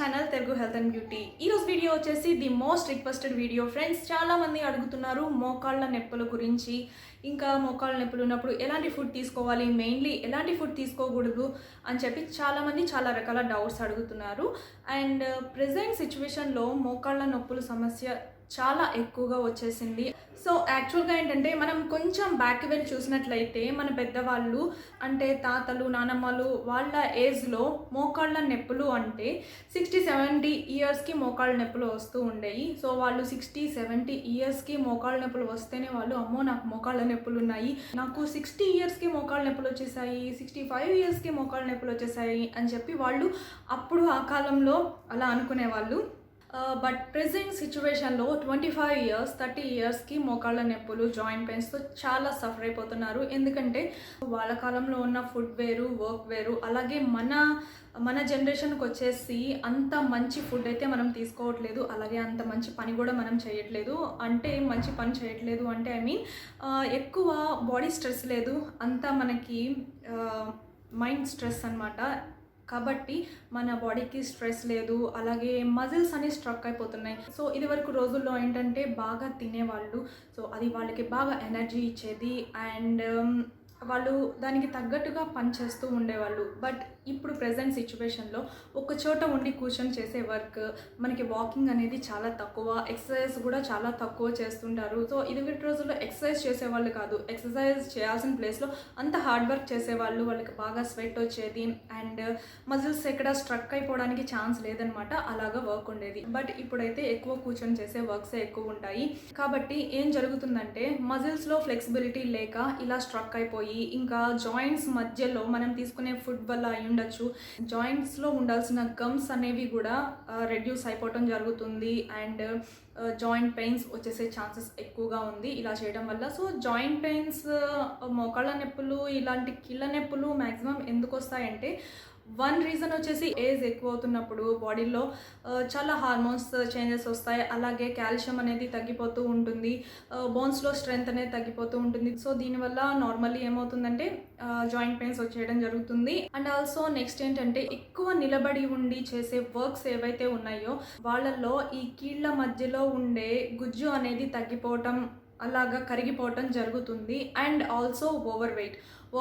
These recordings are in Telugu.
Channel Telugu health and beauty. ఈరోజు వీడియో వచ్చేసి the most requested video friends. చాలామంది అడుగుతున్నారు మోకాళ్ళ నొప్పుల గురించి. ఇంకా మోకాళ్ళ నొప్పులు ఉన్నప్పుడు ఎలాంటి ఫుడ్ తీసుకోవాలి, మెయిన్లీ ఎలాంటి ఫుడ్ తీసుకోకూడదు అని చెప్పి చాలామంది చాలా రకాల డౌట్స్ అడుగుతున్నారు. అండ్ ప్రెజెంట్ సిచ్యువేషన్లో మోకాళ్ళ నొప్పుల సమస్య చాలా ఎక్కువగా వచ్చేసింది. సో యాక్చువల్గా ఏంటంటే మనం కొంచెం బ్యాక్ వెళ్ళి చూసినట్లయితే మన పెద్దవాళ్ళు అంటే తాతలు నానమ్మలు వాళ్ళ ఏజ్లో మోకాళ్ళ నొప్పులు అంటే 60-70 ఇయర్స్కి మోకాళ్ళ నొప్పులు వస్తూ ఉండేవి. సో వాళ్ళు 60-70 ఇయర్స్కి మోకాళ్ళ నొప్పులు వస్తేనే వాళ్ళు అమ్మో నాకు మోకాళ్ళ నొప్పులు ఉన్నాయి, నాకు 60 ఇయర్స్కి మోకాళ్ళ నొప్పులు వచ్చేసాయి, 65 ఇయర్స్కి మోకాళ్ళ నొప్పులు వచ్చేసాయి అని చెప్పి వాళ్ళు అప్పుడు ఆ కాలంలో అలా అనుకునేవాళ్ళు. బట్ ప్రెజెంట్ సిచ్యువేషన్లో 25 ఇయర్స్ 30 ఇయర్స్కి మోకాళ్ళ నొప్పులు జాయింట్ పెయిన్స్తో చాలా సఫర్ అయిపోతున్నారు. ఎందుకంటే వాళ్ళ కాలంలో ఉన్న ఫుడ్ వేరు, వర్క్ వేరు. అలాగే మన జనరేషన్కి వచ్చేసి అంత మంచి ఫుడ్ అయితే మనం తీసుకోవట్లేదు, అలాగే అంత మంచి పని కూడా మనం చేయట్లేదు. అంటే మంచి పని చేయట్లేదు అంటే ఐ మీన్ ఎక్కువ బాడీ స్ట్రెస్ లేదు, అంతా మనకి మైండ్ స్ట్రెస్ అన్నమాట. కాబట్టి మన బాడీకి స్ట్రెస్ లేదు, అలాగే మజిల్స్ అనేవి స్ట్రక్ అయిపోతున్నాయి. సో ఇది వరకు రోజుల్లో ఏంటంటే బాగా తినేవాళ్ళు, సో అది వాళ్ళకి బాగా ఎనర్జీ ఇచ్చేది అండ్ వాళ్ళు దానికి తగ్గట్టుగా పని చేస్తూ ఉండేవాళ్ళు. బట్ ఇప్పుడు ప్రెజెంట్ సిచ్యువేషన్లో ఒక చోట ఉండి కూర్చొని చేసే వర్క్, మనకి వాకింగ్ అనేది చాలా తక్కువ, ఎక్సర్సైజ్ కూడా చాలా తక్కువ చేస్తుంటారు. సో ఇదివరకు రోజుల్లో ఎక్సర్సైజ్ చేసేవాళ్ళు కాదు, ఎక్సర్సైజ్ చేయాల్సిన ప్లేస్లో అంత హార్డ్ వర్క్ చేసేవాళ్ళు, వాళ్ళకి బాగా స్వెట్ వచ్చేది అండ్ మజిల్స్ ఎక్కడ స్ట్రక్ అయిపోవడానికి ఛాన్స్ లేదనమాట, అలాగా వర్క్ ఉండేది. బట్ ఇప్పుడైతే ఎక్కువ కూర్చొని చేసే వర్క్సే ఎక్కువ ఉంటాయి. కాబట్టి ఏం జరుగుతుందంటే మజిల్స్లో ఫ్లెక్సిబిలిటీ లేక ఇలా స్ట్రక్ అయిపోయి ఇంకా జాయింట్స్ మధ్యలో మనం తీసుకునే ఫుడ్ వల్ల అయి ఉండొచ్చు, జాయింట్స్లో ఉండాల్సిన గమ్స్ అనేవి కూడా రెడ్యూస్ అయిపోవటం జరుగుతుంది అండ్ జాయింట్ పెయిన్స్ వచ్చేసే ఛాన్సెస్ ఎక్కువగా ఉంది ఇలా చేయడం వల్ల. సో జాయింట్ పెయిన్స్, మోకాళ్ళ నొప్పులు, ఇలాంటి కీళ్ళ నొప్పులు మ్యాక్సిమం ఎందుకు వస్తాయంటే వన్ రీజన్ వచ్చేసి ఏజ్ ఎక్కువ అవుతున్నప్పుడు బాడీలో చాలా హార్మోన్స్ చేంజెస్ వస్తాయి, అలాగే కాల్షియం అనేది తగ్గిపోతూ ఉంటుంది, బోన్స్లో స్ట్రెంగ్త్ అనేది తగ్గిపోతూ ఉంటుంది. సో దీనివల్ల నార్మల్లీ ఏమవుతుందంటే జాయింట్ పెయిన్స్ వచ్చేయడం జరుగుతుంది. అండ్ ఆల్సో నెక్స్ట్ ఏంటంటే ఎక్కువ నిలబడి ఉండి చేసే వర్క్స్ ఏవైతే ఉన్నాయో వాళ్ళల్లో ఈ కీళ్ళ మధ్యలో ఉండే గుజ్జు అనేది తగ్గిపోవటం, అలాగా కరిగిపోవటం జరుగుతుంది. అండ్ ఆల్సో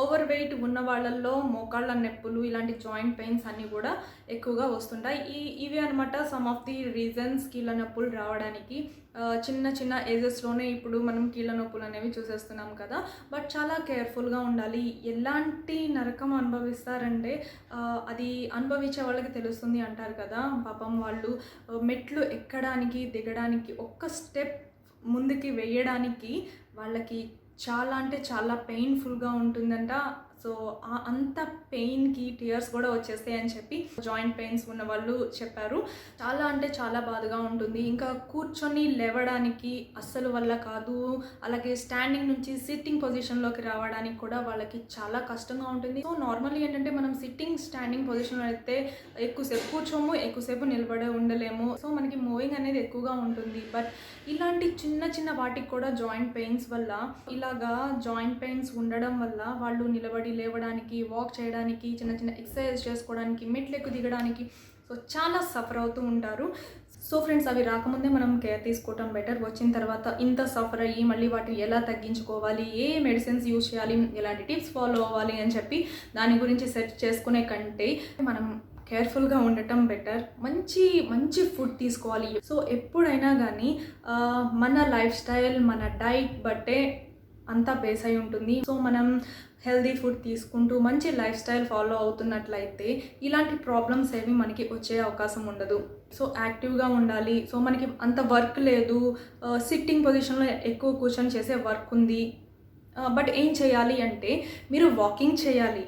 ఓవర్ వెయిట్ ఉన్న వాళ్ళల్లో మోకాళ్ళ నొప్పులు, ఇలాంటి జాయింట్ పెయిన్స్ అన్నీ కూడా ఎక్కువగా వస్తుంటాయి. ఇవి అనమాట సమ్ ఆఫ్ ది రీజన్స్ కీళ్ళ నొప్పులు రావడానికి. చిన్న ఏజెస్లోనే ఇప్పుడు మనం కీళ్ళ నొప్పులు అనేవి చూసేస్తున్నాం కదా. బట్ చాలా కేర్ఫుల్గా ఉండాలి. ఎలాంటి నరకం అనుభవిస్తారంటే అది అనుభవించే వాళ్ళకి తెలుస్తుంది అంటారు కదా. పాపం వాళ్ళు మెట్లు ఎక్కడానికి దిగడానికి ఒక్క స్టెప్ ముందుకి వేయడానికి వాళ్ళకి చాలా అంటే చాలా పెయిన్ఫుల్గా ఉంటుందంట. సో అంత పెయిన్కి టీయర్స్ కూడా వచ్చేస్తాయి అని చెప్పి జాయింట్ పెయిన్స్ ఉన్న వాళ్ళు చెప్పారు. చాలా అంటే చాలా బాధగా ఉంటుంది. ఇంకా కూర్చొని లేవడానికి అస్సలు వల్ల కాదు, అలాగే స్టాండింగ్ నుంచి సిట్టింగ్ పొజిషన్లోకి రావడానికి కూడా వాళ్ళకి చాలా కష్టంగా ఉంటుంది. సో నార్మల్లీ ఏంటంటే మనం స్టాండింగ్ పొజిషన్లో అయితే ఎక్కువసేపు కూర్చోము, ఎక్కువసేపు నిలబడే ఉండలేము. సో మనకి మూవింగ్ అనేది ఎక్కువగా ఉంటుంది. బట్ ఇలాంటి చిన్న వాటికి కూడా జాయింట్ పెయిన్స్ వల్ల, ఇలాగా జాయింట్ పెయిన్స్ ఉండడం వల్ల వాళ్ళు నిలబడి లేవడానికి, వాక్ చేయడానికి, చిన్న ఎక్సర్సైజ్ చేసుకోవడానికి, మెట్లెక్కు దిగడానికి సో చాలా సఫర్ అవుతూ ఉంటారు. సో ఫ్రెండ్స్, అవి రాకముందే మనం కేర్ తీసుకోవటం బెటర్. వచ్చిన తర్వాత ఇంత సఫర్ అయ్యి మళ్ళీ వాటిని ఎలా తగ్గించుకోవాలి, ఏ మెడిసిన్స్ యూజ్ చేయాలి, ఎలాంటి టిప్స్ ఫాలో అవ్వాలి అని చెప్పి దాని గురించి సెర్చ్ చేసుకునే కంటే మనం కేర్ఫుల్గా ఉండటం బెటర్. మంచి ఫుడ్ తీసుకోవాలి. సో ఎప్పుడైనా కానీ మన లైఫ్ స్టైల్, మన డైట్ బట్టే అంతా బేస్ అయి ఉంటుంది. సో మనం హెల్దీ ఫుడ్ తీసుకుంటూ మంచి లైఫ్ స్టైల్ ఫాలో అవుతున్నట్లయితే ఇలాంటి ప్రాబ్లమ్స్ ఏవి మనకి వచ్చే అవకాశం ఉండదు. సో యాక్టివ్గా ఉండాలి. సో మనకి అంత వర్క్ లేదు, సిట్టింగ్ పొజిషన్లో ఎక్కువ కూర్చొని చేసే వర్క్ ఉంది. బట్ ఏం చేయాలి అంటే మీరు వాకింగ్ చేయాలి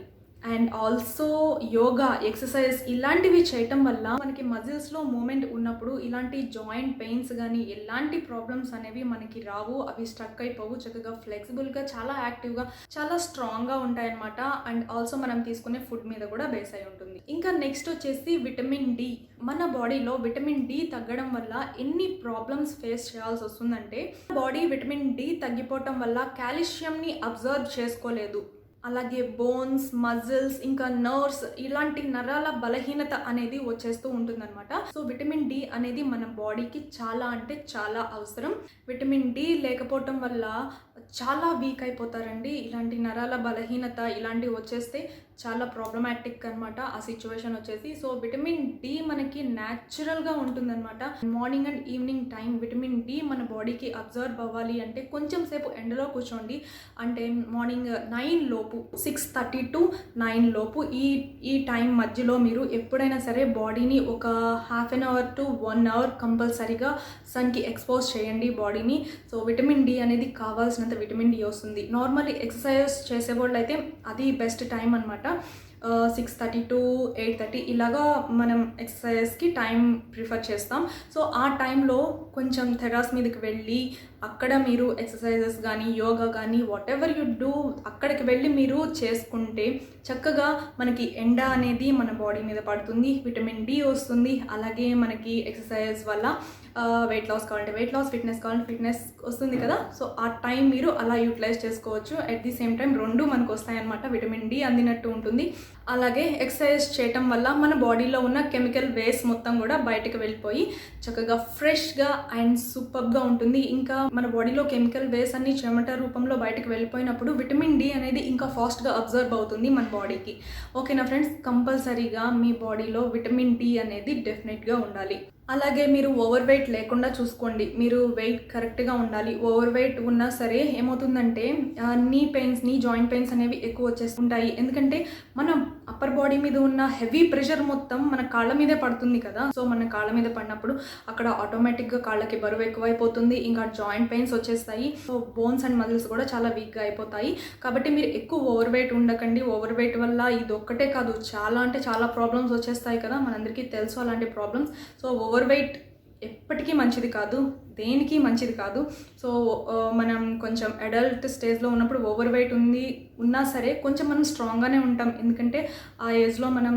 అండ్ ఆల్సో యోగా, ఎక్సర్సైజ్ ఇలాంటివి చేయటం వల్ల మనకి మజిల్స్లో మూమెంట్ ఉన్నప్పుడు ఇలాంటి జాయింట్ పెయిన్స్ కానీ ఎలాంటి ప్రాబ్లమ్స్ అనేవి మనకి రావు, అవి స్ట్రక్ అయిపోవు, చక్కగా ఫ్లెక్సిబుల్గా, చాలా యాక్టివ్గా, చాలా స్ట్రాంగ్గా ఉంటాయన్నమాట. అండ్ ఆల్సో మనం తీసుకునే ఫుడ్ మీద కూడా బేస్ అయి ఉంటుంది. ఇంకా నెక్స్ట్ వచ్చేసి విటమిన్ డి. మన బాడీలో విటమిన్ డి తగ్గడం వల్ల ఎన్ని ప్రాబ్లమ్స్ ఫేస్ చేయాల్సి వస్తుందంటే బాడీ విటమిన్ డి తగ్గిపోవటం వల్ల కాల్షియంని అబ్జర్వ్ చేసుకోలేదు, అలాగే బోన్స్, మజిల్స్, ఇంకా నర్వ్స్ ఇలాంటి నరాల బలహీనత అనేది వచ్చేస్తూ ఉంటుందన్నమాట. సో విటమిన్ డి అనేది మన బాడీకి చాలా అంటే చాలా అవసరం. విటమిన్ డి లేకపోవటం వల్ల చాలా వీక్ అయిపోతారండి. ఇలాంటి నరాల బలహీనత ఇలాంటివి వచ్చేస్తే చాలా ప్రాబ్లమాటిక్ అనమాట ఆ సిచ్యువేషన్ వచ్చేసి. సో విటమిన్ డి మనకి న్యాచురల్గా ఉంటుందన్నమాట. Morning and evening time vitamin D మన బాడీకి అబ్జర్వ్ అవ్వాలి అంటే కొంచెం సేపు ఎండలో కూర్చోండి. అంటే మార్నింగ్ 9 లోపు, 6:30 to 9 లోపు ఈ టైం మధ్యలో మీరు ఎప్పుడైనా సరే బాడీని ఒక ½ an hour to 1 hour కంపల్సరీగా సన్కి ఎక్స్పోజ్ చేయండి బాడీని. సో విటమిన్ డి అనేది కావాల్సినంత విటమిన్ డి వస్తుంది. నార్మల్లీ ఎక్సర్సైజ్ చేసేవాళ్ళు అయితే అది బెస్ట్ టైం అనమాట. 6:30 to 8:30 ఇలాగా మనం ఎక్సర్సైజ్కి టైం ప్రిఫర్ చేస్తాం. సో ఆ టైంలో కొంచెం టెర్రస్ మీదకి వెళ్ళి అక్కడ మీరు ఎక్సర్సైజెస్ కానీ యోగా కానీ వాట్ ఎవర్ యు డూ అక్కడికి వెళ్ళి మీరు చేసుకుంటే చక్కగా మనకి ఎండ అనేది మన బాడీ మీద పడుతుంది, విటమిన్ డి వస్తుంది. అలాగే మనకి ఎక్సర్సైజ్ వల్ల వెయిట్ లాస్ కావాలంటే వెయిట్ లాస్, ఫిట్నెస్ కావాలంటే ఫిట్నెస్ వస్తుంది కదా. సో ఆ టైం మీరు అలా యూటిలైజ్ చేసుకోవచ్చు. అట్ ది సేమ్ టైం రెండు మనకు వస్తాయన్నమాట, విటమిన్ డి అందినట్టు ఉంటుంది. అలాగే ఎక్సర్సైజ్ చేయటం వల్ల మన బాడీలో ఉన్న కెమికల్ వేస్ట్ మొత్తం కూడా బయటకు వెళ్ళిపోయి చక్కగా ఫ్రెష్గా అండ్ సూపర్గా ఉంటుంది. ఇంకా మన బాడీలో కెమికల్ వేస్ట్ అన్ని చెమట రూపంలో బయటకు వెళ్ళిపోయినప్పుడు విటమిన్ డి అనేది ఇంకా ఫాస్ట్గా అబ్జర్వ్ అవుతుంది మన బాడీకి. ఓకేనా ఫ్రెండ్స్, కంపల్సరీగా మీ బాడీలో విటమిన్ డి అనేది డెఫినెట్గా ఉండాలి. అలాగే మీరు ఓవర్ వెయిట్ లేకుండా చూసుకోండి. మీరు వెయిట్ కరెక్ట్గా ఉండాలి. ఓవర్ వెయిట్ ఉన్నా సరే ఏమవుతుందంటే నీ జాయింట్ పెయిన్స్ అనేవి ఎక్కువ వచ్చేస్తుంటాయి. ఎందుకంటే మనం అప్పర్ బాడీ మీద ఉన్న హెవీ ప్రెషర్ మొత్తం మన కాళ్ళ మీదే పడుతుంది కదా. సో మన కాళ్ళ మీద పడినప్పుడు అక్కడ ఆటోమేటిక్గా కాళ్ళకి బరువు ఎక్కువైపోతుంది, ఇంకా జాయింట్ పెయిన్స్ వచ్చేస్తాయి. సో బోన్స్ అండ్ మజిల్స్ కూడా చాలా వీక్గా అయిపోతాయి. కాబట్టి మీరు ఎక్కువ ఓవర్ వెయిట్ ఉండకండి. ఓవర్ వెయిట్ వల్ల ఇది ఒక్కటే కాదు, చాలా అంటే చాలా ప్రాబ్లమ్స్ వచ్చేస్తాయి కదా, మనందరికీ తెలుసు అలాంటి ప్రాబ్లమ్స్. సో ఓవర్ వెయిట్ ఎప్పటికీ మంచిది కాదు, దేనికి మంచిది కాదు. సో మనం కొంచెం అడల్ట్ స్టేజ్లో ఉన్నప్పుడు ఓవర్ వెయిట్ ఉన్నా సరే కొంచెం మనం స్ట్రాంగ్గానే ఉంటాం. ఎందుకంటే ఆ ఏజ్లో మనం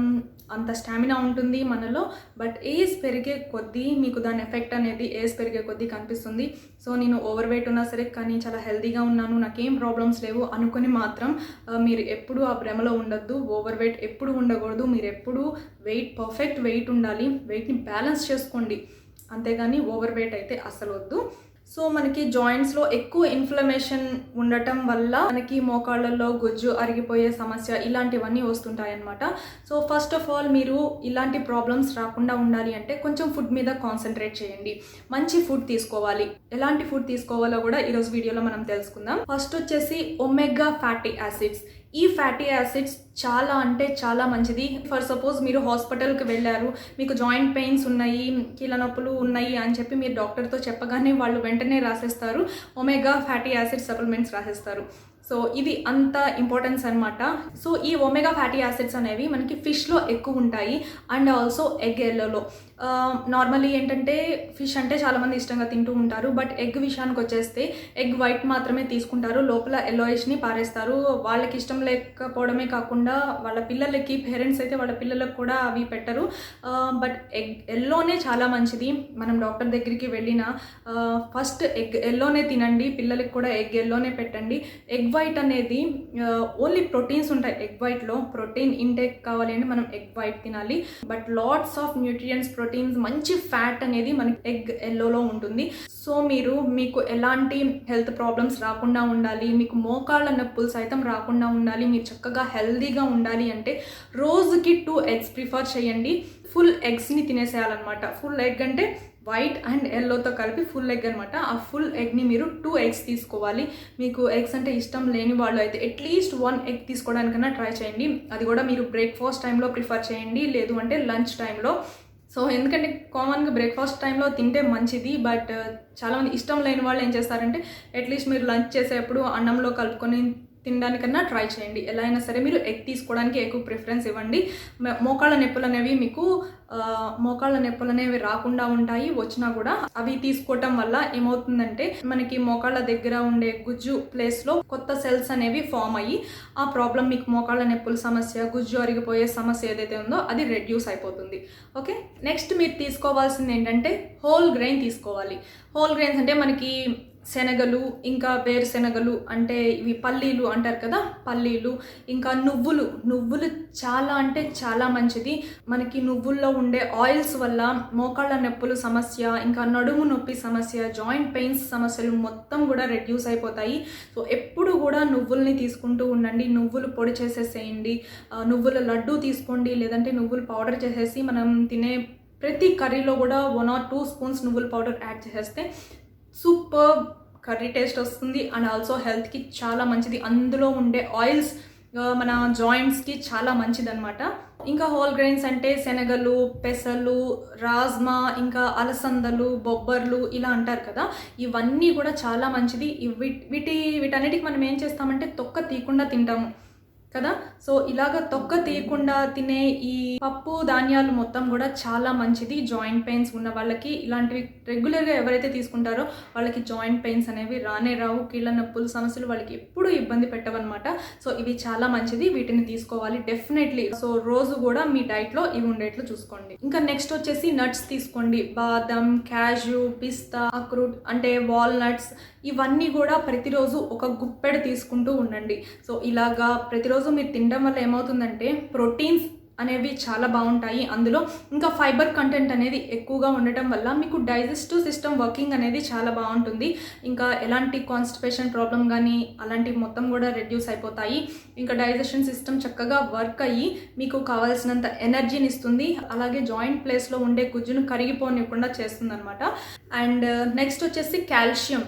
అంత స్టామినా ఉంటుంది మనలో. బట్ ఏజ్ పెరిగే కొద్దీ మీకు దాని ఎఫెక్ట్ అనేది ఏజ్ పెరిగే కొద్దీ కనిపిస్తుంది. సో నేను ఓవర్ వెయిట్ ఉన్నా సరే కానీ చాలా హెల్తీగా ఉన్నాను, నాకేం ప్రాబ్లమ్స్ లేవు అనుకొని మాత్రం మీరు ఎప్పుడు ఆ భ్రమలో ఉండొద్దు. ఓవర్ వెయిట్ ఎప్పుడు ఉండకూడదు. మీరు ఎప్పుడు పర్ఫెక్ట్ వెయిట్ ఉండాలి. వెయిట్ని బ్యాలెన్స్ చేసుకోండి, అంతేగాని ఓవర్ వెయిట్ అయితే అస్సలు వద్దు. సో మనకి జాయింట్స్లో ఎక్కువ ఇన్ఫ్లమేషన్ ఉండటం వల్ల మనకి మోకాళ్ళల్లో గుజ్జు అరిగిపోయే సమస్య ఇలాంటివన్నీ వస్తుంటాయి అన్నమాట. సో ఫస్ట్ ఆఫ్ ఆల్ మీరు ఇలాంటి ప్రాబ్లమ్స్ రాకుండా ఉండాలి అంటే కొంచెం ఫుడ్ మీద కాన్సన్ట్రేట్ చేయండి. మంచి ఫుడ్ తీసుకోవాలి. ఎలాంటి ఫుడ్ తీసుకోవాలో కూడా ఈరోజు వీడియోలో మనం తెలుసుకుందాం. ఫస్ట్ వచ్చేసి ఒమేగా ఫ్యాటీ యాసిడ్స్. ఈ ఫ్యాటీ యాసిడ్స్ చాలా అంటే చాలా మంచిది. ఫర్ సపోజ్ మీరు హాస్పిటల్కి వెళ్ళారు, మీకు జాయింట్ పెయిన్స్ ఉన్నాయి, కీళ్ళ నొప్పులు ఉన్నాయి అని చెప్పి మీరు డాక్టర్తో చెప్పగానే వాళ్ళు వెంటనే రాసేస్తారు ఒమేగా ఫ్యాటీ యాసిడ్ సప్లిమెంట్స్ రాసేస్తారు. సో ఇది అంత ఇంపార్టెన్స్ అనమాట. సో ఈ ఒమేగా ఫ్యాటీ యాసిడ్స్ అనేవి మనకి ఫిష్లో ఎక్కువ ఉంటాయి అండ్ ఆల్సో ఎగ్ ఎల్లోలో. నార్మల్లీ ఏంటంటే ఫిష్ అంటే చాలామంది ఇష్టంగా తింటూ ఉంటారు. బట్ ఎగ్ విషయానికి వచ్చేస్తే ఎగ్ వైట్ మాత్రమే తీసుకుంటారు, లోపల ఎల్లోయిష్ని పారేస్తారు. వాళ్ళకి ఇష్టం లేకపోవడమే కాకుండా వాళ్ళ పిల్లలకి, పేరెంట్స్ అయితే వాళ్ళ పిల్లలకు కూడా అవి పెట్టరు. బట్ ఎగ్ ఎల్లోనే చాలా మంచిది. మనం డాక్టర్ దగ్గరికి వెళ్ళినా ఫస్ట్ ఎగ్ ఎల్లోనే తినండి, పిల్లలకి కూడా ఎగ్ ఎల్లోనే పెట్టండి. ఎగ్ వైట్ అనేది ఓన్లీ ప్రోటీన్స్ ఉంటాయి ఎగ్ వైట్లో. ప్రోటీన్ ఇంటేక్ కావాలి అంటే మనం ఎగ్ వైట్ తినాలి. But lots of nutrients, proteins, మంచి ఫ్యాట్ అనేది మనకి ఎగ్ ఎల్లోలో ఉంటుంది. సో మీకు ఎలాంటి హెల్త్ ప్రాబ్లమ్స్ రాకుండా ఉండాలి, మీకు మోకాళ్ళ నొప్పులు సైతం రాకుండా ఉండాలి, మీరు చక్కగా హెల్తీగా ఉండాలి అంటే రోజుకి 2 eggs ప్రిఫర్ చేయండి. ఫుల్ ఎగ్స్ని తినేసేయాలన్నమాట. ఫుల్ ఎగ్ అంటే వైట్ అండ్ ఎల్లోతో కలిపి ఫుల్ ఎగ్ అనమాట. ఆ ఫుల్ ఎగ్ని మీరు 2 eggs తీసుకోవాలి. మీకు ఎగ్స్ అంటే ఇష్టం లేని వాళ్ళు అయితే అట్లీస్ట్ 1 egg తీసుకోవడానికన్నా ట్రై చేయండి. అది కూడా మీరు బ్రేక్ఫాస్ట్ టైంలో ప్రిఫర్ చేయండి, లేదు అంటే లంచ్ టైంలో. సో ఎందుకంటే కామన్గా బ్రేక్ఫాస్ట్ టైంలో తింటే మంచిది. బట్ చాలామంది ఇష్టం లేని వాళ్ళు ఏం చేస్తారంటే అట్లీస్ట్ మీరు లంచ్ చేసేటప్పుడు అన్నంలో కలుపుకొని తినడానికన్నా ట్రై చేయండి. ఎలా అయినా సరే మీరు ఎగ్ తీసుకోవడానికి ఎక్కువ ప్రిఫరెన్స్ ఇవ్వండి. మోకాళ్ళ నొప్పులు అనేవి మీకు మోకాళ్ళ నొప్పులు అనేవి రాకుండా ఉంటాయి. వచ్చినా కూడా అవి తీసుకోవటం వల్ల ఏమవుతుందంటే మనకి మోకాళ్ళ దగ్గర ఉండే గుజ్జు ప్లేస్లో కొత్త సెల్స్ అనేవి ఫామ్ అయ్యి ఆ ప్రాబ్లం మీకు మోకాళ్ళ నొప్పుల సమస్య, గుజ్జు అరిగిపోయే సమస్య ఏదైతే ఉందో అది రెడ్యూస్ అయిపోతుంది. ఓకే, నెక్స్ట్ మీరు తీసుకోవాల్సింది ఏంటంటే హోల్ గ్రెయిన్ తీసుకోవాలి. హోల్ గ్రెయిన్స్ అంటే మనకి శనగలు, ఇంకా వేరుశెనగలు అంటే ఇవి పల్లీలు అంటారు కదా, పల్లీలు, ఇంకా నువ్వులు చాలా అంటే చాలా మంచిది. మనకి నువ్వుల్లో ఉండే ఆయిల్స్ వల్ల మోకాళ్ళ నొప్పుల సమస్య, ఇంకా నడుము నొప్పి సమస్య, జాయింట్ పెయిన్స్ సమస్యలు మొత్తం కూడా రెడ్యూస్ అయిపోతాయి. సో ఎప్పుడు కూడా నువ్వుల్ని తీసుకుంటూ ఉండండి. నువ్వులు పొడి చేసేసేయండి, నువ్వుల లడ్డు తీసుకోండి, లేదంటే నువ్వులు పౌడర్ చేసేసి మనం తినే ప్రతి కర్రీలో కూడా 1 or 2 స్పూన్స్ నువ్వుల పౌడర్ యాడ్ చేసేస్తే సూపర్ కర్రీ టేస్ట్ వస్తుంది. అండ్ ఆల్సో హెల్త్కి చాలా మంచిది. అందులో ఉండే ఆయిల్స్ మన జాయింట్స్కి చాలా మంచిది అనమాట. ఇంకా హోల్ గ్రెయిన్స్ అంటే శనగలు, పెసలు, రాజ్మా, ఇంకా అలసందలు, బొబ్బర్లు ఇలా అంటారు కదా, ఇవన్నీ కూడా చాలా మంచిది. వీటన్నిటికి మనం ఏం చేస్తామంటే తొక్క తీయకుండా తింటాము కదా. సో ఇలాగ తొక్క తీయకుండా తినే ఈ పప్పు ధాన్యాలు మొత్తం కూడా చాలా మంచిది జాయింట్ పెయిన్స్ ఉన్న వాళ్ళకి. ఇలాంటివి రెగ్యులర్గా ఎవరైతే తీసుకుంటారో వాళ్ళకి జాయింట్ పెయిన్స్ అనేవి రానే రావు. కీళ్ళ నొప్పుల సమస్యలు వాళ్ళకి ఎప్పుడూ ఇబ్బంది పెట్టవన్నమాట. సో ఇవి చాలా మంచిది, వీటిని తీసుకోవాలి డెఫినెట్లీ. సో రోజు కూడా మీ డైట్లో ఇవి ఉండేట్లు చూసుకోండి. ఇంకా నెక్స్ట్ వచ్చేసి నట్స్ తీసుకోండి. బాదం, క్యాష్యూ, పిస్తా, అక్రూట్ అంటే వాల్నట్స్, ఇవన్నీ కూడా ప్రతిరోజు ఒక గుప్పెడు తీసుకుంటూ ఉండండి. సో ఇలాగా ప్రతిరోజు మీరు తినడం వల్ల ఏమవుతుందంటే ప్రోటీన్స్ అనేవి చాలా బాగుంటాయి అందులో. ఇంకా ఫైబర్ కంటెంట్ అనేది ఎక్కువగా ఉండటం వల్ల మీకు డైజెస్టివ్ సిస్టమ్ వర్కింగ్ అనేది చాలా బాగుంటుంది. ఇంకా ఎలాంటి కాన్స్టిపేషన్ ప్రాబ్లం కానీ అలాంటివి మొత్తం కూడా రెడ్యూస్ అయిపోతాయి. ఇంకా డైజెషన్ సిస్టమ్ చక్కగా వర్క్ అయ్యి మీకు కావాల్సినంత ఎనర్జీని ఇస్తుంది. అలాగే జాయింట్ ప్లేస్లో ఉండే గుజ్జును కరిగిపోనివ్వకుండా చేస్తుంది అనమాట. అండ్ నెక్స్ట్ వచ్చేసి కాల్షియం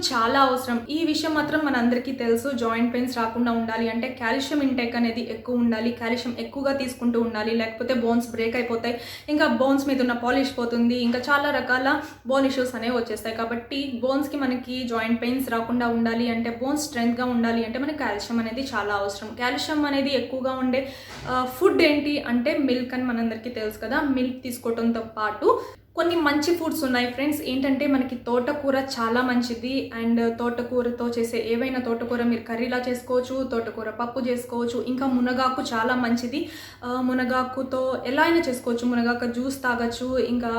చాలా అవసరం. ఈ విషయం మాత్రం మనందరికీ తెలుసు. జాయింట్ పెయిన్స్ రాకుండా ఉండాలి అంటే కాల్షియం ఇంటేక్ అనేది ఎక్కువ ఉండాలి. కాల్షియం ఎక్కువగా తీసుకుంటూ ఉండాలి, లేకపోతే బోన్స్ బ్రేక్ అయిపోతాయి, ఇంకా బోన్స్ మీద ఉన్న పాలిష్ పోతుంది, ఇంకా చాలా రకాల బోన్ ఇష్యూస్ అనేవి వచ్చేస్తాయి. కాబట్టి బోన్స్కి మనకి జాయింట్ పెయిన్స్ రాకుండా ఉండాలి అంటే, బోన్స్ స్ట్రెంగ్త్గా ఉండాలి అంటే మనకి కాల్షియం అనేది చాలా అవసరం. కాల్షియం అనేది ఎక్కువగా ఉండే ఫుడ్ ఏంటి అంటే మిల్క్ అని మనందరికీ తెలుసు కదా. మిల్క్ తీసుకోవడంతో పాటు కొన్ని మంచి ఫుడ్స్ ఉన్నాయి ఫ్రెండ్స్. ఏంటంటే మనకి తోటకూర చాలా మంచిది. అండ్ తోటకూరతో చేసే ఏవైనా తోటకూర మీరు కర్రీలా చేసుకోవచ్చు, తోటకూర పప్పు చేసుకోవచ్చు. ఇంకా మునగాకు చాలా మంచిది. మునగాకుతో ఎలా అయినా చేసుకోవచ్చు. మునగాకు జ్యూస్ తాగొచ్చు, ఇంకా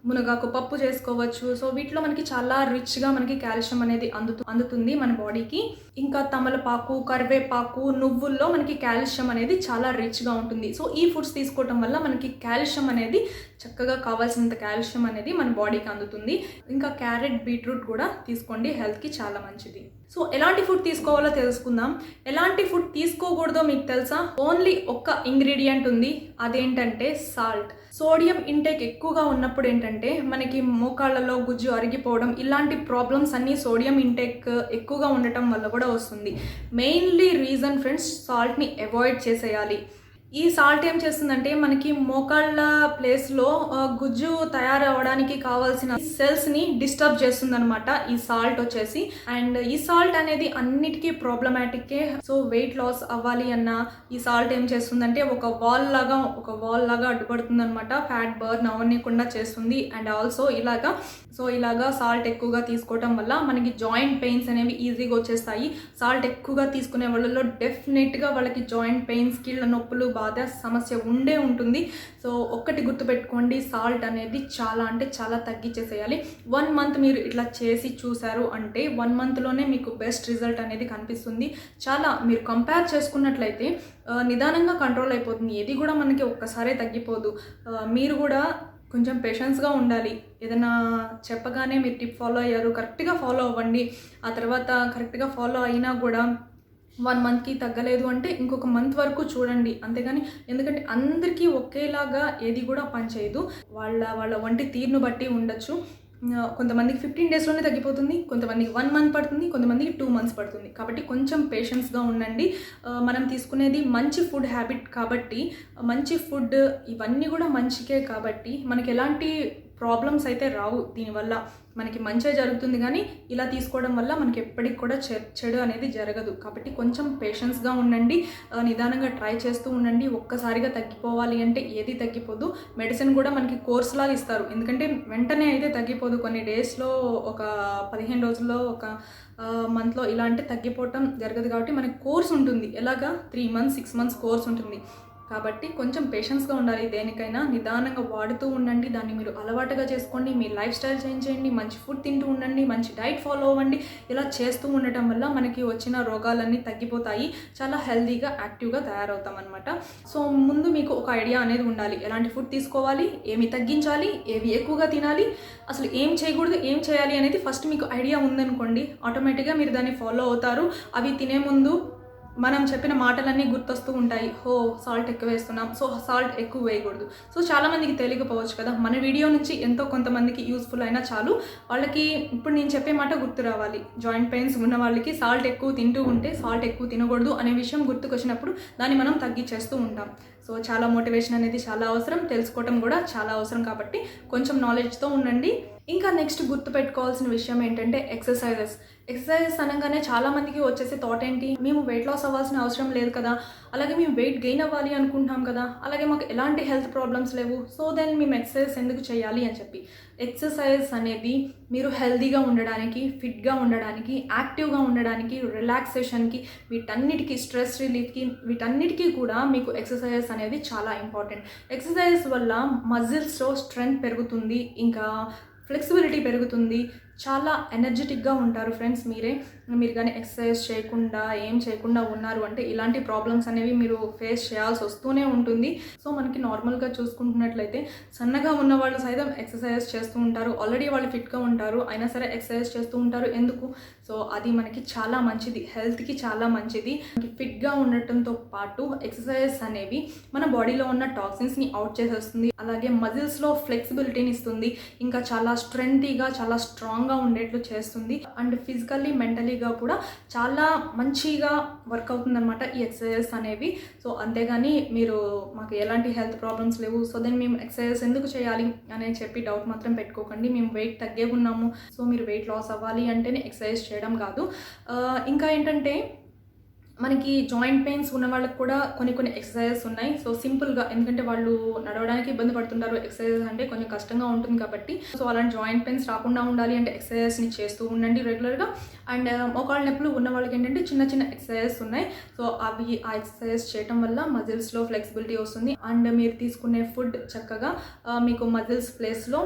మునగాకు పప్పు చేసుకోవచ్చు. సో వీటిలో మనకి చాలా రిచ్గా మనకి కాల్షియం అనేది అందుతుంది మన బాడీకి. ఇంకా తమలపాకు, కరివేపాకు, నువ్వుల్లో మనకి కాల్షియం అనేది చాలా రిచ్గా ఉంటుంది. సో ఈ ఫుడ్స్ తీసుకోవటం వల్ల మనకి కాల్షియం అనేది చక్కగా కావాల్సినంత కాల్షియం అనేది మన బాడీకి అందుతుంది. ఇంకా క్యారెట్, బీట్రూట్ కూడా తీసుకోండి, హెల్త్కి చాలా మంచిది. సో ఎలాంటి ఫుడ్ తీసుకోవాలో తెలుసుకుందాం. ఎలాంటి ఫుడ్ తీసుకోకూడదో మీకు తెలుసా? ఓన్లీ ఒక్క ఇంగ్రీడియంట్ ఉంది, అదేంటంటే సాల్ట్. సోడియం ఇంటేక్ ఎక్కువగా ఉన్నప్పుడు ఏంటంటే మనకి మోకాళ్ళలో గుజ్జు అరిగిపోవడం, ఇలాంటి ప్రాబ్లమ్స్ అన్నీ సోడియం ఇంటేక్ ఎక్కువగా ఉండటం వల్ల కూడా వస్తుంది. మెయిన్లీ రీజన్ ఫ్రెండ్స్, సాల్ట్ని అవాయిడ్ చేసేయాలి. ఈ సాల్ట్ ఏం చేస్తుందంటే మనకి మోకాళ్ళ ప్లేస్లో గుజ్జు తయారవడానికి కావాల్సిన సెల్స్ని డిస్టర్బ్ చేస్తుంది అనమాట ఈ సాల్ట్ వచ్చేసి. అండ్ ఈ సాల్ట్ అనేది అన్నిటికీ ప్రాబ్లమాటిక్కే. సో వెయిట్ లాస్ అవ్వాలి అన్న ఈ సాల్ట్ ఏం చేస్తుందంటే ఒక వాల్ లాగా అడ్డుపడుతుంది అనమాట. ఫ్యాట్ బర్న్ అవ్వకుండా చేస్తుంది. అండ్ ఆల్సో ఇలాగా సాల్ట్ ఎక్కువగా తీసుకోవటం వల్ల మనకి జాయింట్ పెయిన్స్ అనేవి ఈజీగా వచ్చేస్తాయి. సాల్ట్ ఎక్కువగా తీసుకునే వాళ్ళలో డెఫినెట్గా వాళ్ళకి జాయింట్ పెయిన్స్, కీళ్ళ నొప్పులు, బాధ సమస్య ఉంటుంది. సో ఒక్కటి గుర్తుపెట్టుకోండి, సాల్ట్ అనేది చాలా అంటే చాలా తగ్గించేసేయాలి. 1 month మీరు ఇట్లా చేసి చూసారు అంటే 1 monthలోనే మీకు బెస్ట్ రిజల్ట్ అనేది కనిపిస్తుంది. చాలా మీరు కంపేర్ చేసుకున్నట్లయితే నిదానంగా కంట్రోల్ అయిపోతుంది. ఏది కూడా మనకి ఒక్కసారే తగ్గిపోదు. మీరు కూడా కొంచెం పేషెన్స్గా ఉండాలి. ఏదైనా చెప్పగానే మీరు టిప్ ఫాలో అయ్యారు, కరెక్ట్గా ఫాలో అవ్వండి. ఆ తర్వాత కరెక్ట్గా ఫాలో అయినా కూడా 1 monthకి తగ్గలేదు అంటే ఇంకొక మంత్ వరకు చూడండి. అంతేగాని ఎందుకంటే అందరికీ ఒకేలాగా ఏది కూడా పనిచేయదు. వాళ్ళ వంటి తీరును బట్టి ఉండొచ్చు. కొంతమందికి 15 daysలోనే తగ్గిపోతుంది, కొంతమందికి 1 month పడుతుంది, కొంతమందికి 2 months పడుతుంది. కాబట్టి కొంచెం పేషెన్స్గా ఉండండి. మనం తీసుకునేది మంచి ఫుడ్ హ్యాబిట్ కాబట్టి, మంచి ఫుడ్ ఇవన్నీ కూడా మంచికే కాబట్టి మనకి ఎలాంటి ప్రాబ్లమ్స్ అయితే రావు. దీనివల్ల మనకి మంచిగా జరుగుతుంది, కానీ ఇలా తీసుకోవడం వల్ల మనకి ఎప్పటికి కూడా చెడు అనేది జరగదు. కాబట్టి కొంచెం పేషెన్స్గా ఉండండి, నిదానంగా ట్రై చేస్తూ ఉండండి. ఒక్కసారిగా తగ్గిపోవాలి అంటే ఏది తగ్గిపోదు. మెడిసిన్ కూడా మనకి కోర్స్ లాగా ఇస్తారు, ఎందుకంటే వెంటనే అయితే తగ్గిపోదు. కొన్ని డేస్లో, ఒక 15 రోజుల్లో, ఒక మంత్లో ఇలా అంటే తగ్గిపోవటం జరగదు. కాబట్టి మనకి కోర్స్ ఉంటుంది, ఎలాగా 3 months 6 months కోర్స్ ఉంటుంది. కాబట్టి కొంచెం పేషెన్స్గా ఉండాలి. దేనికైనా నిదానంగా వాడుతూ ఉండండి. దాన్ని మీరు అలవాటుగా చేసుకోండి. మీ లైఫ్ స్టైల్ చేంజ్ చేయండి, మంచి ఫుడ్ తింటూ ఉండండి, మంచి డైట్ ఫాలో అవ్వండి. ఇలా చేస్తూ ఉండటం వల్ల మనకి వచ్చిన రోగాలన్నీ తగ్గిపోతాయి. చాలా హెల్తీగా, యాక్టివ్గా తయారవుతాం అనమాట. సో ముందు మీకు ఒక ఐడియా అనేది ఉండాలి, ఎలాంటి ఫుడ్ తీసుకోవాలి, ఏమి తగ్గించాలి, ఏవి ఎక్కువగా తినాలి, అసలు ఏం చేయకూడదు, ఏం చేయాలి అనేది ఫస్ట్ మీకు ఐడియా ఉందనుకోండి, ఆటోమేటిక్గా మీరు దాన్ని ఫాలో అవుతారు. అవి తినే ముందు మనం చెప్పిన మాటలన్నీ గుర్తొస్తూ ఉంటాయి. సాల్ట్ ఎక్కువ వేస్తున్నాం, సో సాల్ట్ ఎక్కువ వేయకూడదు. సో చాలామందికి తెలియకపోవచ్చు కదా, మన వీడియో నుంచి ఎంతో కొంతమందికి యూస్ఫుల్ అయినా చాలు. వాళ్ళకి ఇప్పుడు నేను చెప్పే మాట గుర్తు రావాలి. జాయింట్ పెయిన్స్ ఉన్న వాళ్ళకి సాల్ట్ ఎక్కువ తింటూ ఉంటే సాల్ట్ ఎక్కువ తినకూడదు అనే విషయం గుర్తుకొచ్చినప్పుడు దాన్ని మనం తగ్గించేస్తూ ఉంటాం. సో చాలా మోటివేషన్ అనేది చాలా అవసరం, తెలుసుకోవటం కూడా చాలా అవసరం. కాబట్టి కొంచెం నాలెడ్జ్తో ఉండండి. ఇంకా నెక్స్ట్ గుర్తుపెట్టుకోవాల్సిన విషయం ఏంటంటే ఎక్సర్సైజెస్ అనగానే చాలామందికి వచ్చేసి థాట్ ఏంటి, మేము వెయిట్ లాస్ అవ్వాల్సిన అవసరం లేదు కదా, అలాగే మేము వెయిట్ గెయిన్ అవ్వాలి అనుకుంటున్నాం కదా, అలాగే మాకు ఎలాంటి హెల్త్ ప్రాబ్లమ్స్ లేవు, సో దెన్ మేము ఎక్సర్సైజ్ ఎందుకు చేయాలి అని చెప్పి. ఎక్సర్సైజ్ అనేది మీరు హెల్తీగా ఉండడానికి, ఫిట్గా ఉండడానికి, యాక్టివ్గా ఉండడానికి, రిలాక్సేషన్కి, వీటన్నిటికీ, స్ట్రెస్ రిలీఫ్కి, వీటన్నిటికీ కూడా మీకు ఎక్సర్సైజెస్ అనేది చాలా ఇంపార్టెంట్. ఎక్సర్సైజెస్ వల్ల మజిల్స్లో స్ట్రెంగ్త్ పెరుగుతుంది, ఇంకా ఫ్లెక్సిబిలిటీ పెరుగుతుంది, చాలా ఎనర్జెటిక్గా ఉంటారు ఫ్రెండ్స్. మీరు కానీ ఎక్సర్సైజ్ చేయకుండా, ఏం చేయకుండా ఉన్నారు అంటే ఇలాంటి ప్రాబ్లమ్స్ అనేవి మీరు ఫేస్ చేయాల్సి వస్తూనే ఉంటుంది. సో మనకి నార్మల్గా చూసుకుంటున్నట్లయితే సన్నగా ఉన్న వాళ్ళు సైతం ఎక్సర్సైజ్ చేస్తూ ఉంటారు. ఆల్రెడీ వాళ్ళు ఫిట్గా ఉంటారు, అయినా సరే ఎక్సర్సైజ్ చేస్తూ ఉంటారు. ఎందుకు? సో అది మనకి చాలా మంచిది, హెల్త్కి చాలా మంచిది. ఫిట్గా ఉండటంతో పాటు ఎక్సర్సైజెస్ అనేవి మన బాడీలో ఉన్న టాక్సిన్స్ని అవుట్ చేసేస్తుంది, అలాగే మజిల్స్లో ఫ్లెక్సిబిలిటీని ఇస్తుంది, ఇంకా చాలా స్ట్రెంగ్తీగా, చాలా స్ట్రాంగ్గా ఉండేట్లు చేస్తుంది. అండ్ ఫిజికల్లీ, మెంటలీగా కూడా చాలా మంచిగా వర్క్ అవుతుంది అనమాట ఈ ఎక్సర్సైజెస్ అనేవి. సో అంతేగాని మీరు మాకు ఎలాంటి హెల్త్ ప్రాబ్లమ్స్ లేవు, సో దెన్ మేము ఎక్సర్సైజెస్ ఎందుకు చేయాలి అని చెప్పి డౌట్ మాత్రం పెట్టుకోకండి. మేము వెయిట్ తగ్గే ఉన్నాము, సో మీరు వెయిట్ లాస్ అవ్వాలి అంటేనే ఎక్సర్సైజ్ చేయడం కాదు. ఇంకా ఏంటంటే మనకి జాయింట్ పెయిన్స్ ఉన్న వాళ్ళకి కూడా కొన్ని ఎక్సర్సైజెస్ ఉన్నాయి. సో సింపుల్గా, ఎందుకంటే వాళ్ళు నడవడానికి ఇబ్బంది పడుతుంటారు, ఎక్సర్సైజెస్ అంటే కొంచెం కష్టంగా ఉంటుంది కాబట్టి. సో అలాంటి జాయింట్ పెయిన్స్ రాకుండా ఉండాలి అంటే ఎక్సర్సైజెస్ని చేస్తూ ఉండండి రెగ్యులర్గా. అండ్ మోకాళ్ళ నొప్పులు ఉన్న వాళ్ళకి ఏంటంటే చిన్న ఎక్సర్సైజెస్ ఉన్నాయి. సో ఆ ఎక్సర్సైజ్ చేయడం వల్ల మజిల్స్లో ఫ్లెక్సిబిలిటీ వస్తుంది. అండ్ మీరు తీసుకునే ఫుడ్ చక్కగా మీకు మజిల్స్ ప్లేస్లో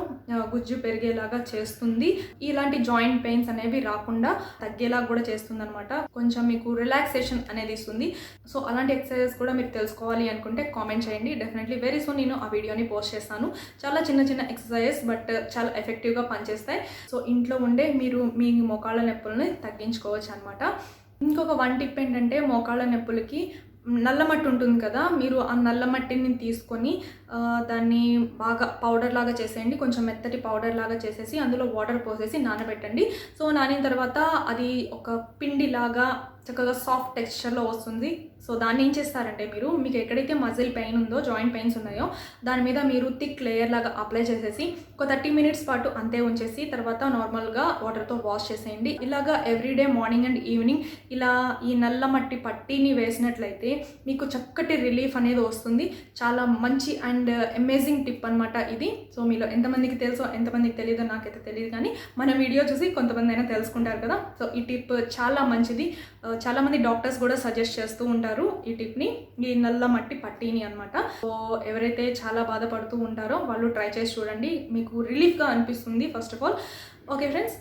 గుజ్జు పెరిగేలాగా చేస్తుంది. ఇలాంటి జాయింట్ పెయిన్స్ అనేవి రాకుండా తగ్గేలాగా కూడా చేస్తుంది అనమాట. కొంచెం మీకు రిలాక్సేషన్ అనేది ఇస్తుంది. సో అలాంటి ఎక్సర్సైజెస్ కూడా మీరు తెలుసుకోవాలి అనుకుంటే కామెంట్ చేయండి. డెఫినెట్లీ వెరీ సూన్ నేను ఆ వీడియోని పోస్ట్ చేస్తాను. చాలా చిన్న ఎక్సర్సైజెస్, బట్ చాలా ఎఫెక్టివ్గా పనిచేస్తాయి. సో ఇంట్లో ఉండే మీరు మీ మోకాళ్ళ నొప్పులని తగ్గించుకోవచ్చు అనమాట. ఇంకొక 1 టిప్ ఏంటంటే, మోకాళ్ళ నొప్పులకి నల్ల మట్టి ఉంటుంది కదా, మీరు ఆ నల్ల మట్టిని తీసుకొని దాన్ని బాగా పౌడర్ లాగా చేసేయండి. కొంచెం మెత్తటి పౌడర్ లాగా చేసేసి అందులో వాటర్ పోసేసి నానబెట్టండి. సో నానిన తర్వాత అది ఒక పిండిలాగా చక్కగా సాఫ్ట్ టెక్స్చర్లో వస్తుంది. సో దాన్ని ఏం చేస్తారంటే, మీకు ఎక్కడైతే మజిల్ పెయిన్ ఉందో, జాయింట్ పెయిన్స్ ఉన్నాయో, దాని మీద మీరు థిక్ లేయర్ లాగా అప్లై చేసేసి ఒక 30 minutes పాటు అంతే ఉంచేసి తర్వాత నార్మల్గా వాటర్తో వాష్ చేసేయండి. ఇలాగా ఎవ్రీడే మార్నింగ్ అండ్ ఈవినింగ్ ఇలా ఈ నల్ల మట్టి పట్టీని వేసినట్లయితే మీకు చక్కటి రిలీఫ్ అనేది వస్తుంది. చాలా మంచి అండ్ అమేజింగ్ టిప్ అనమాట ఇది. సో మీలో ఎంతమందికి తెలుసో ఎంతమందికి తెలియదో నాకైతే తెలియదు, కానీ మన వీడియో చూసి కొంతమంది అయినా తెలుసుకుంటారు కదా. సో ఈ టిప్ చాలా మంచిది. చాలామంది డాక్టర్స్ కూడా సజెస్ట్ చేస్తూ ఉంటారు ఈ టిప్ని, ఈ నల్ల మట్టి పట్టీని అనమాట. సో ఎవరైతే చాలా బాధపడుతూ ఉంటారో వాళ్ళు ట్రై చేసి చూడండి, మీకు రిలీఫ్గా అనిపిస్తుంది first of all. Okay friends,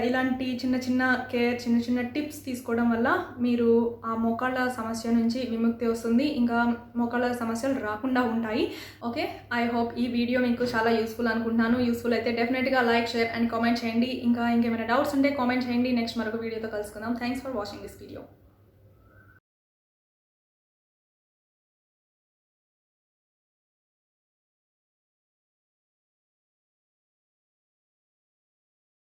ఇలాంటి చిన్న కేర్, చిన్న టిప్స్ తీసుకోవడం వల్ల మీరు ఆ మోకాళ్ళ సమస్య నుంచి విముక్తి వస్తుంది, ఇంకా మోకాళ్ళ సమస్యలు రాకుండా ఉంటాయి. ఓకే, ఐ హోప్ ఈ వీడియో మీకు చాలా యూస్ఫుల్ అనుకుంటున్నాను. యూస్ఫుల్ అయితే డెఫినెట్గా లైక్, షేర్ అండ్ కామెంట్ చేయండి. ఇంకేమైనా డౌట్స్ ఉంటే కామెంట్ చేయండి. నెక్స్ట్ మరొక వీడియోతో కలుసుకుందాం. Thanks for watching this video.